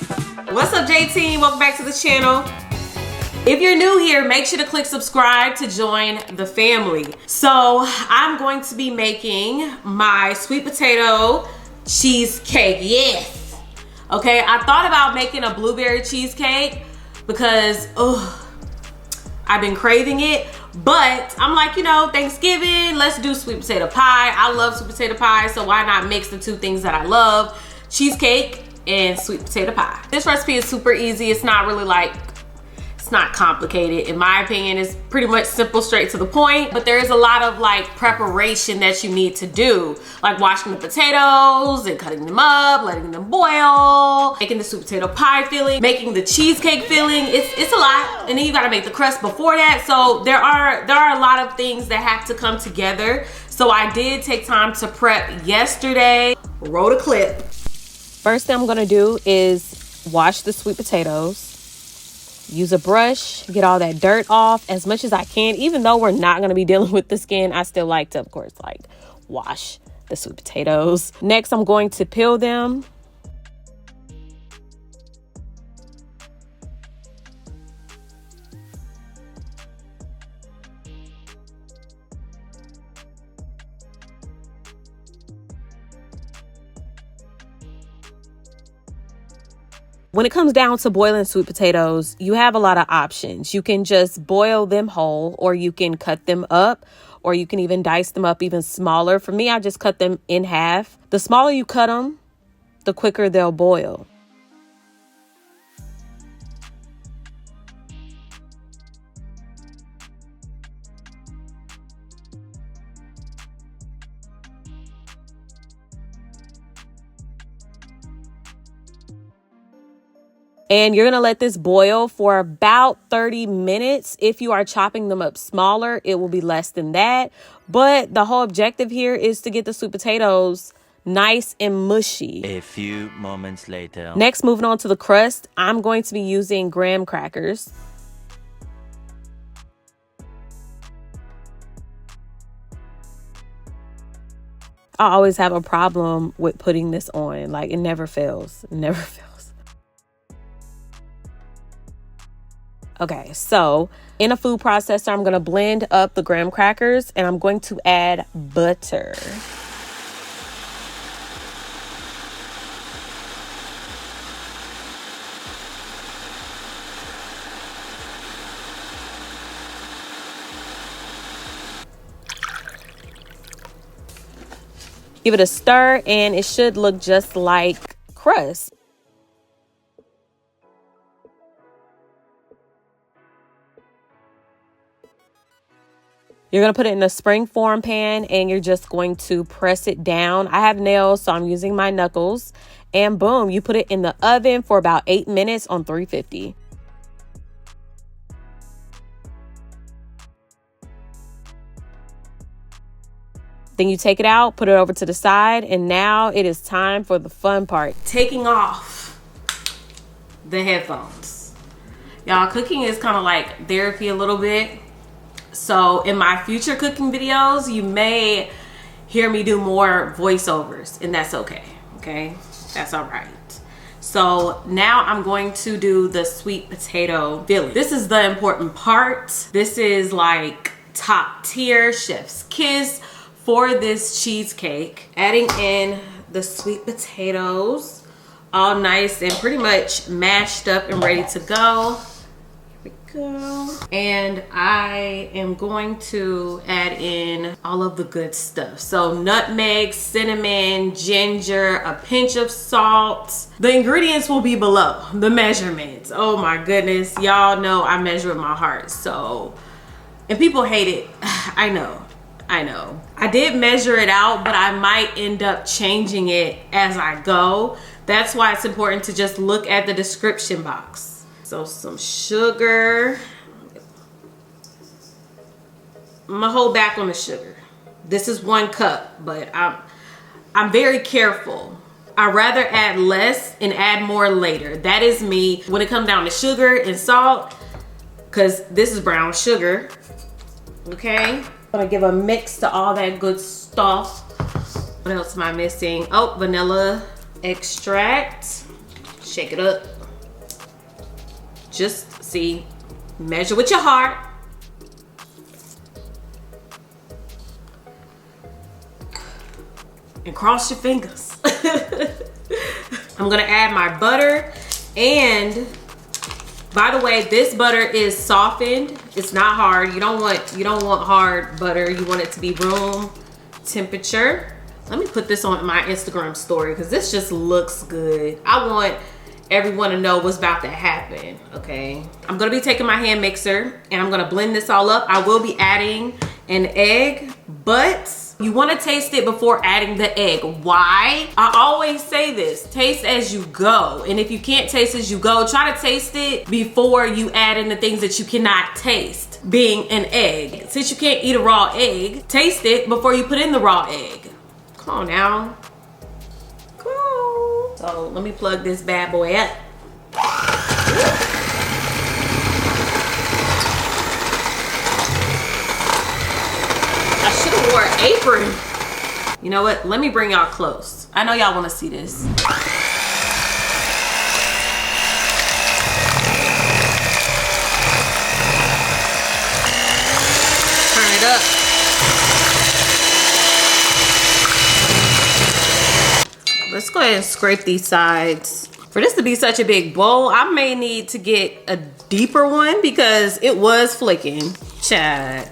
What's up, JT? Welcome back to the channel. If you're new here, make sure to click subscribe to join the family. So I'm going to be making my sweet potato cheesecake. Yes. Okay, I thought about making a blueberry cheesecake because I've been craving it. But I'm like, you know, Thanksgiving, let's do sweet potato pie. I love sweet potato pie, so why not mix the two things that I love, cheesecake and sweet potato pie. This recipe is super easy. It's not really like, it's not complicated. In my opinion, it's pretty much simple, straight to the point, but there is a lot of like preparation that you need to do, like washing the potatoes and cutting them up, letting them boil, making the sweet potato pie filling, making the cheesecake filling. It's a lot, and then you gotta make the crust before that. So there are a lot of things that have to come together. So I did take time to prep yesterday. Roll the clip. First thing I'm gonna do is wash the sweet potatoes. Use a brush, get all that dirt off as much as I can. Even though we're not gonna be dealing with the skin, I still like to, of course, like wash the sweet potatoes. Next, I'm going to peel them. When it comes down to boiling sweet potatoes, you have a lot of options. You can just boil them whole, or you can cut them up, or you can even dice them up even smaller. For me, I just cut them in half. The smaller you cut them, the quicker they'll boil. And you're gonna let this boil for about 30 minutes. If you are chopping them up smaller, it will be less than that. But the whole objective here is to get the sweet potatoes nice and mushy. A few moments later. Next, moving on to the crust, I'm going to be using graham crackers. I always have a problem with putting this on. Like, it never fails. It never fails. Okay, so in a food processor, I'm gonna blend up the graham crackers and I'm going to add butter. Give it a stir and it should look just like crust. You're going to put it in a spring form pan and you're just going to press it down. I have nails, so I'm using my knuckles. And boom, you put it in the oven for about 8 minutes on 350. Then you take it out, put it over to the side, and now it is time for the fun part. Taking off the headphones. Y'all, cooking is kind of like therapy a little bit. So in my future cooking videos, you may hear me do more voiceovers, and that's okay. Okay, that's all right. So now I'm going to do the sweet potato filling. This is the important part. This is like top tier, chef's kiss for this cheesecake. Adding in the sweet potatoes, all nice and pretty much mashed up and ready to go. Go. And I am going to add in all of the good stuff. So nutmeg, cinnamon, ginger, a pinch of salt. The ingredients will be below, the measurements. Oh my goodness, y'all know I measure with my heart. So, and people hate it. I know. I did measure it out, but I might end up changing it as I go. That's why it's important to just look at the description box. So some sugar. I'm gonna hold back on the sugar. This is 1 cup, but I'm very careful. I'd rather add less and add more later. That is me when it comes down to sugar and salt, because this is brown sugar. Okay, I'm gonna give a mix to all that good stuff. What else am I missing? Oh, vanilla extract. Shake it up. Just see, measure with your heart. And cross your fingers. I'm gonna add my butter, and by the way, this butter is softened. It's not hard. You don't want hard butter. You want it to be room temperature. Let me put this on my Instagram story because this just looks good. I want everyone to know what's about to happen, okay? I'm gonna be taking my hand mixer and I'm gonna blend this all up. I will be adding an egg, but you wanna taste it before adding the egg. Why? I always say this, taste as you go. And if you can't taste as you go, try to taste it before you add in the things that you cannot taste, being an egg. Since you can't eat a raw egg, taste it before you put in the raw egg. Come on now. Come on. So let me plug this bad boy up. I should have wore an apron. You know what? Let me bring y'all close. I know y'all want to see this. Turn it up. Let's go ahead and scrape these sides. For this to be such a big bowl, I may need to get a deeper one because it was flicking. Chad,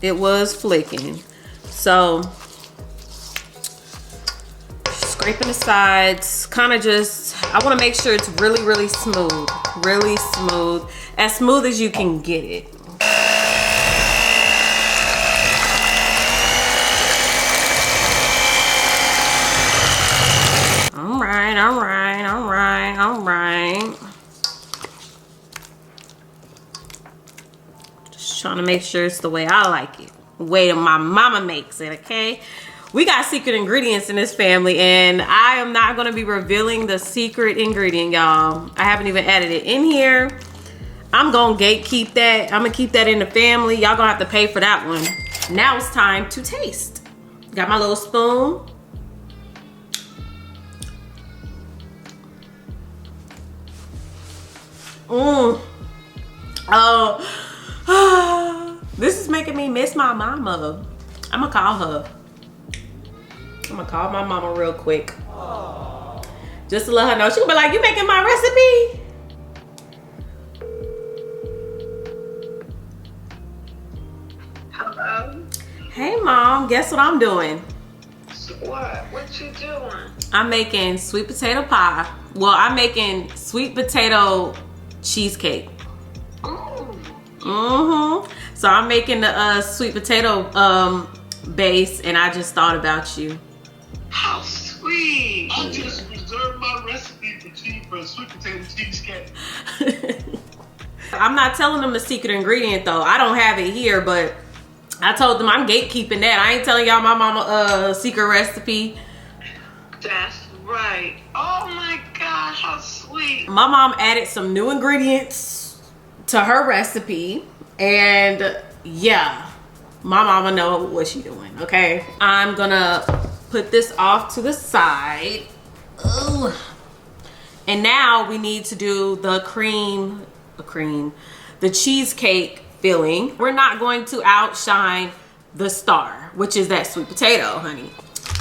it was flicking. So, scraping the sides, kind of just, I want to make sure it's really, really smooth. Really smooth as you can get it. All right. Just trying to make sure it's the way I like it. The way my mama makes it, okay? We got secret ingredients in this family, and I am not gonna be revealing the secret ingredient, y'all. I haven't even added it in here. I'm gonna gatekeep that. I'm gonna keep that in the family. Y'all gonna have to pay for that one. Now it's time to taste. Got my little spoon. Oh, this is making me miss my mama. I'm gonna call her. I'm gonna call my mama real quick. Just to let her know. She'll be like, you making my recipe? Hello? Hey mom, guess what I'm doing? What? What you doing? I'm making sweet potato pie. Well, I'm making sweet potato cheesecake. So I'm making the sweet potato base, and I just thought about you. How sweet! I just reserved my recipe for sweet potato cheesecake. I'm not telling them the secret ingredient though. I don't have it here, but I told them I'm gatekeeping that. I ain't telling y'all my mama secret recipe. That's right. Oh my God, how sweet! My mom added some new ingredients to her recipe, and yeah, my mama know what she doing, okay? I'm gonna put this off to the side. Ooh. And now we need to do the the cheesecake filling. We're not going to outshine the star, which is that sweet potato, honey.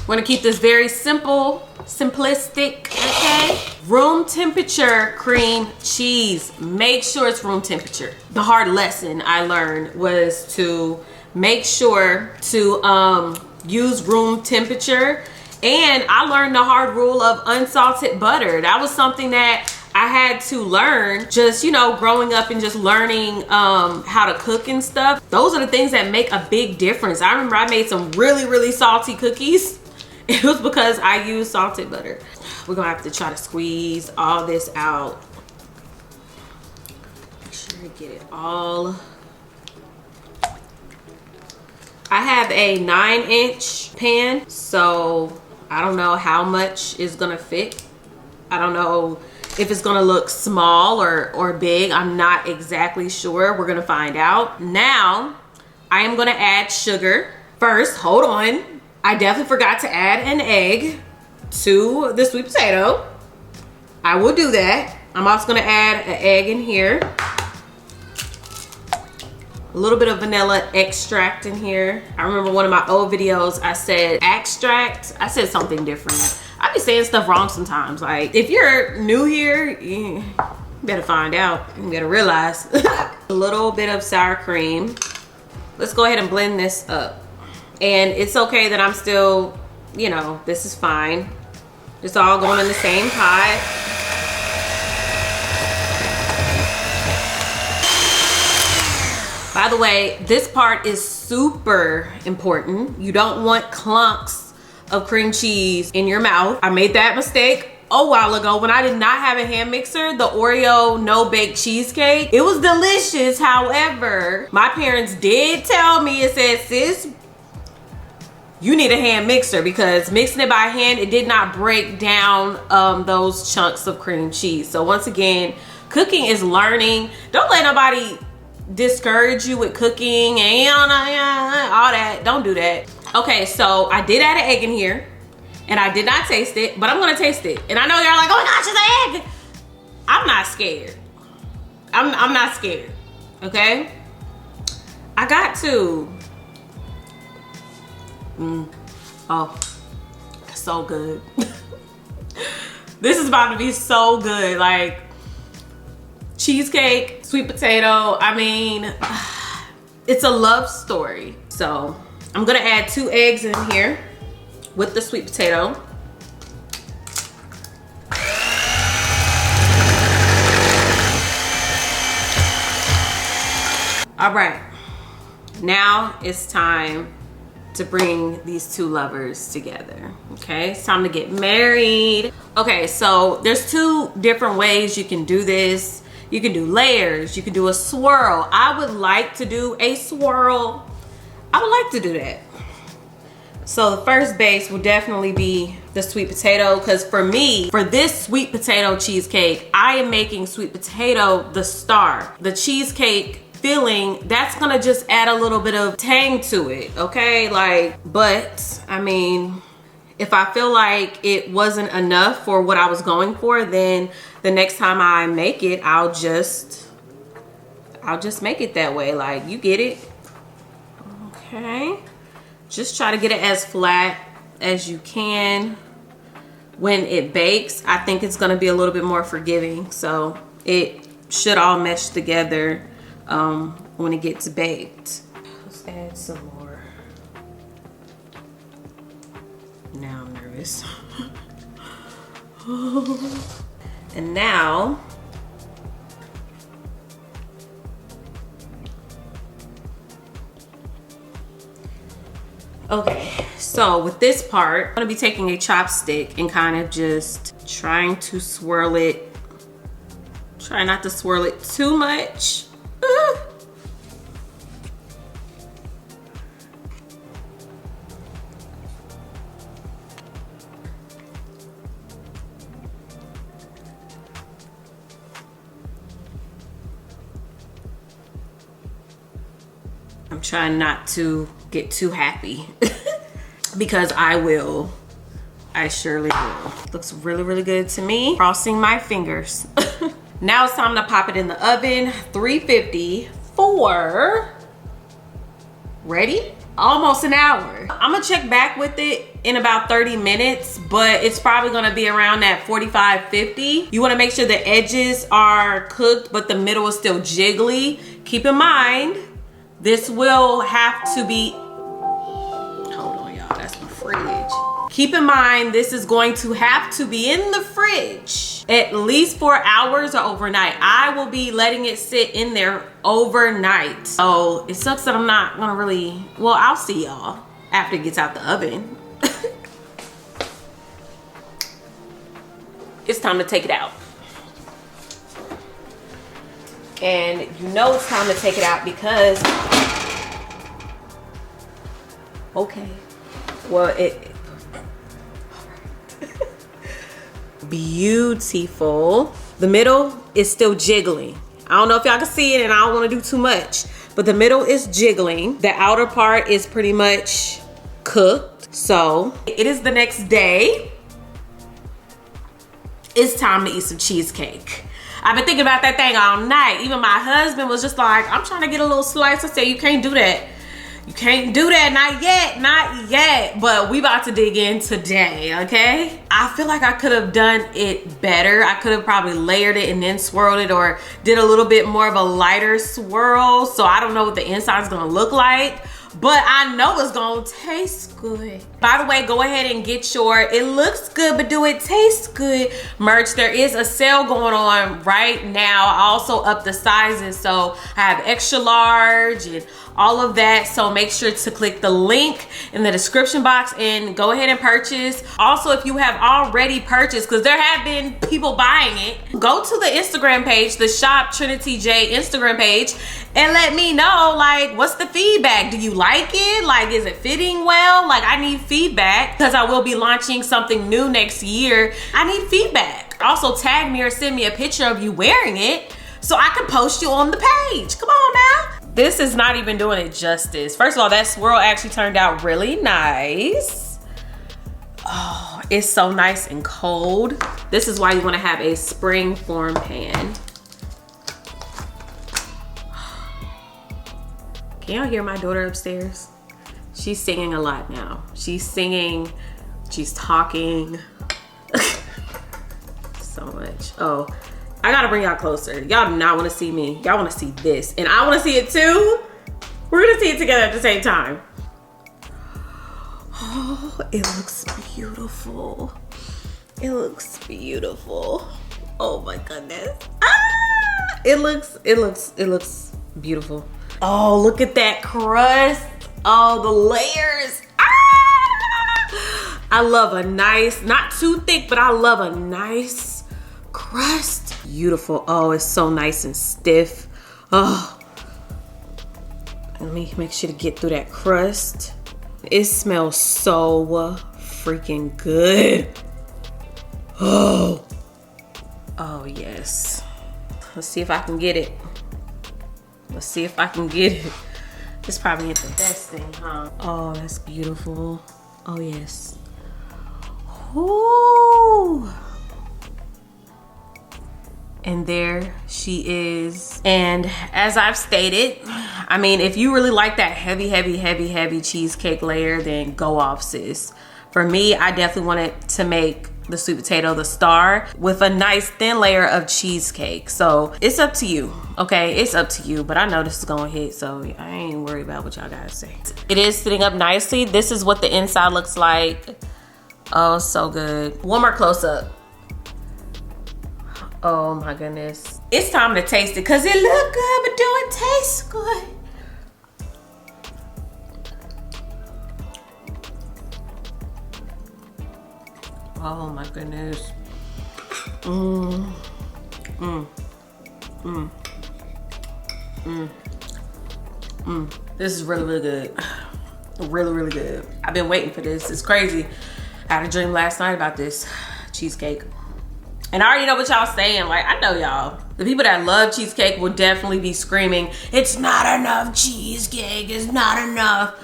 We're gonna keep this very simple, simplistic, okay? Room temperature cream cheese. Make sure it's room temperature. The hard lesson I learned was to make sure to use room temperature. And I learned the hard rule of unsalted butter. That was something that I had to learn just, you know, growing up and just learning how to cook and stuff. Those are the things that make a big difference. I remember I made some really, really salty cookies. It was because I used salted butter. We're gonna have to try to squeeze all this out. Make sure to get it all. I have a 9-inch pan, so I don't know how much is gonna fit. I don't know if it's gonna look small or big. I'm not exactly sure. We're gonna find out. Now, I am gonna add sugar. First, hold on. I definitely forgot to add an egg to the sweet potato. I will do that. I'm also gonna add an egg in here. A little bit of vanilla extract in here. I remember one of my old videos, I said extract. I said something different. I be saying stuff wrong sometimes. Like, if you're new here, you better find out. You better realize. A little bit of sour cream. Let's go ahead and blend this up. And it's okay that I'm still, you know, this is fine. It's all going in the same pot. By the way, this part is super important. You don't want clunks of cream cheese in your mouth. I made that mistake a while ago when I did not have a hand mixer. The Oreo no-bake cheesecake, it was delicious. However, my parents did tell me, it said, sis, you need a hand mixer, because mixing it by hand, it did not break down those chunks of cream cheese. So once again, cooking is learning. Don't let nobody discourage you with cooking and all that. Don't do that. Okay, so I did add an egg in here and I did not taste it, but I'm gonna taste it. And I know y'all like, oh my gosh, it's an egg. I'm not scared. I'm not scared, okay? I got to. Oh, so good. This is about to be so good. Like, cheesecake, sweet potato, I mean, it's a love story. So I'm gonna add 2 eggs in here with the sweet potato. All right, now it's time to bring these 2 lovers together. Okay, it's time to get married. Okay, so there's 2 different ways you can do this. You can do layers, you can do a swirl. I would like to do a swirl. I would like to do that. So the first base will definitely be the sweet potato, because for me, for this sweet potato cheesecake, I am making sweet potato the star. The cheesecake filling, that's gonna just add a little bit of tang to it, okay? Like, but I mean, if I feel like it wasn't enough for what I was going for, then the next time I make it, I'll just make it that way. Like, you get it? Okay. Just try to get it as flat as you can. When it bakes, I think it's gonna be a little bit more forgiving. So it should all mesh together when it gets baked. Let's add some more. Now I'm nervous. And now okay, so with this part, I'm gonna be taking a chopstick and kind of just trying to swirl it. Try not to swirl it too much. I'm trying not to get too happy because I will. I surely will. Looks really, really good to me. Crossing my fingers. Now it's time to pop it in the oven, 350 for, ready? Almost an hour. I'm gonna check back with it in about 30 minutes, but it's probably gonna be around that 45, 50. You wanna make sure the edges are cooked, but the middle is still jiggly. Keep in mind, this will have to be, hold on y'all, that's my fridge. Keep in mind, this is going to have to be in the fridge at least 4 hours or overnight. I will be letting it sit in there overnight. So it sucks that I'm not gonna really, well, I'll see y'all after it gets out the oven. It's time to take it out. And you know it's time to take it out because, okay, well, beautiful. The middle is still jiggling. I don't know if y'all can see it and I don't want to do too much, but the middle is jiggling. The outer part is pretty much cooked. So it is the next day. it's time to eat some cheesecake. I've been thinking about that thing all night. Even my husband was just like, I'm trying to get a little slice. I said, you can't do that. You can't do that, not yet, not yet. But we about to dig in today, okay? I feel like I could have done it better. I could have probably layered it and then swirled it, or did a little bit more of a lighter swirl. So I don't know what the inside's gonna look like, but I know it's gonna taste good. By the way, go ahead and get your "it looks good but do it taste good" merch. There is a sale going on right now. I also up the sizes, so I have extra large and all of that. So make sure to click the link in the description box and go ahead and purchase. Also, if you have already purchased, because there have been people buying it, go to the Instagram page, the Shop Trinity J Instagram page, and let me know, like, what's the feedback? Do you like it? Like, is it fitting well? Like, I need feedback because I will be launching something new next year. I need feedback. Also, tag me or send me a picture of you wearing it so I can post you on the page. Come on now. This is not even doing it justice. First of all, that swirl actually turned out really nice. Oh, it's so nice and cold. This is why you want to have a spring form pan. Can y'all hear my daughter upstairs? She's singing a lot now. She's singing, she's talking. So much. Oh, I gotta bring y'all closer. Y'all do not wanna see me. Y'all wanna see this. And I wanna see it too. We're gonna see it together at the same time. Oh, it looks beautiful. It looks beautiful. Oh my goodness. Ah! It looks beautiful. Oh, look at that crust. Oh, the layers. Ah! I love a nice, not too thick, but I love a nice crust. Beautiful. Oh, it's so nice and stiff. Oh, let me make sure to get through that crust. It smells so freaking good. Oh yes. Let's see if I can get it. Let's see if I can get it. This probably ain't the best thing, huh? Oh, that's beautiful. Oh yes. Ooh. And there she is. And as I've stated, I mean, if you really like that heavy cheesecake layer, then go off, sis. For me, I definitely wanted to make the sweet potato the star with a nice thin layer of cheesecake. So it's up to you, okay? It's up to you, but I know this is gonna hit, so I ain't worried about what y'all gotta say. It is sitting up nicely. This is what the inside looks like. Oh, so good. One more close up. Oh my goodness. It's time to taste it because it look good, but do it taste good? Oh my goodness. This is really good. Really good. I've been waiting for this. It's crazy. I had a dream last night about this cheesecake. And I already know what y'all saying. Like, I know y'all. The people that love cheesecake will definitely be screaming, it's not enough cheesecake, it's not enough.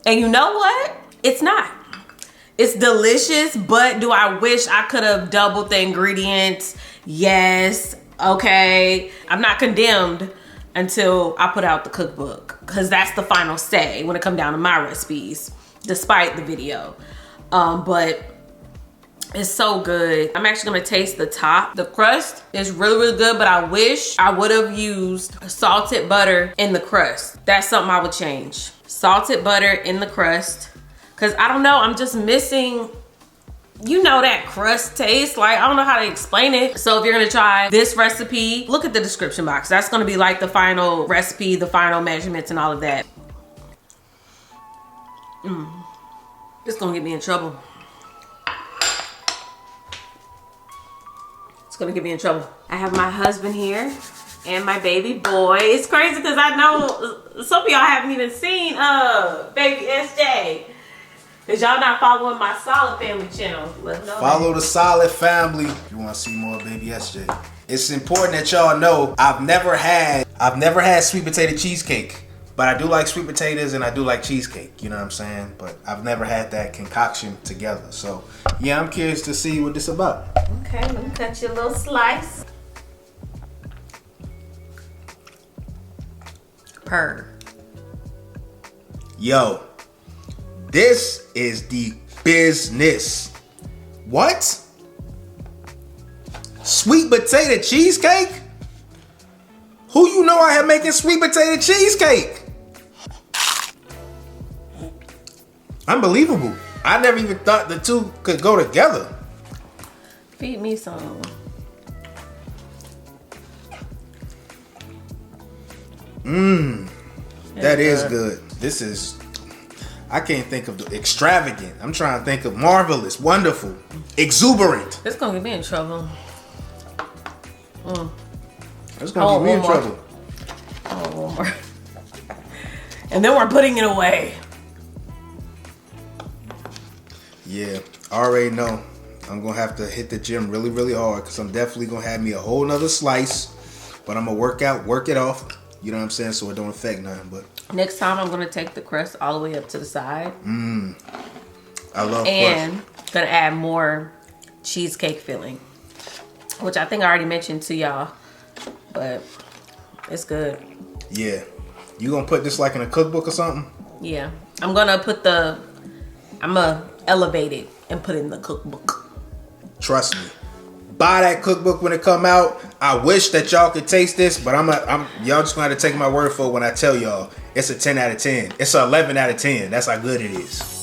And you know what? It's not. It's delicious, but do I wish I could have doubled the ingredients? Yes, okay. I'm not condemned until I put out the cookbook, because that's the final say when it comes down to my recipes, despite the video. But it's so good. I'm actually gonna taste the top. The crust is really good, but I wish I would have used salted butter in the crust. That's something I would change. Salted butter in the crust. Cause I don't know, I'm just missing, you know, that crust taste. Like, I don't know how to explain it. So if you're gonna try this recipe, look at the description box. That's gonna be like the final recipe, the final measurements and all of that. It's gonna get me in trouble. It's gonna get me in trouble. I have my husband here and my baby boy. It's crazy because I know some of y'all haven't even seen baby SJ. Cause y'all not following my Solid Family channel. Follow the Solid Family if you want to see more baby SJ. It's important that y'all know I've never had sweet potato cheesecake, but I do like sweet potatoes and I do like cheesecake. You know what I'm saying? But I've never had that concoction together. So yeah, I'm curious to see what this is about. Okay, let me cut you a little slice. Yo, this is the business. What? Sweet potato cheesecake? Who you know I have making sweet potato cheesecake? Unbelievable. I never even thought the two could go together. Feed me some. That is good. This is, I can't think of the extravagant. I'm trying to think of marvelous, wonderful, exuberant. This gonna get me in trouble. It's gonna get me in one more. trouble. Oh, one more. And then we're putting it away. Yeah, I already know. I'm gonna have to hit the gym really, really hard because I'm definitely gonna have me a whole nother slice. But I'm gonna work it off. You know what I'm saying? So it don't affect nothing. But Next time I'm gonna take the crust all the way up to the side. I love And crust. gonna add more cheesecake filling, which I think I already mentioned to y'all, but it's good. Yeah. You gonna put this like in a cookbook or something? Yeah, I'm gonna elevate it and put it in the cookbook. Trust me. Buy that cookbook when it come out. I wish that y'all could taste this, but y'all just gonna have to take my word for it when I tell y'all it's a 10 out of 10. It's an 11 out of 10. That's how good it is.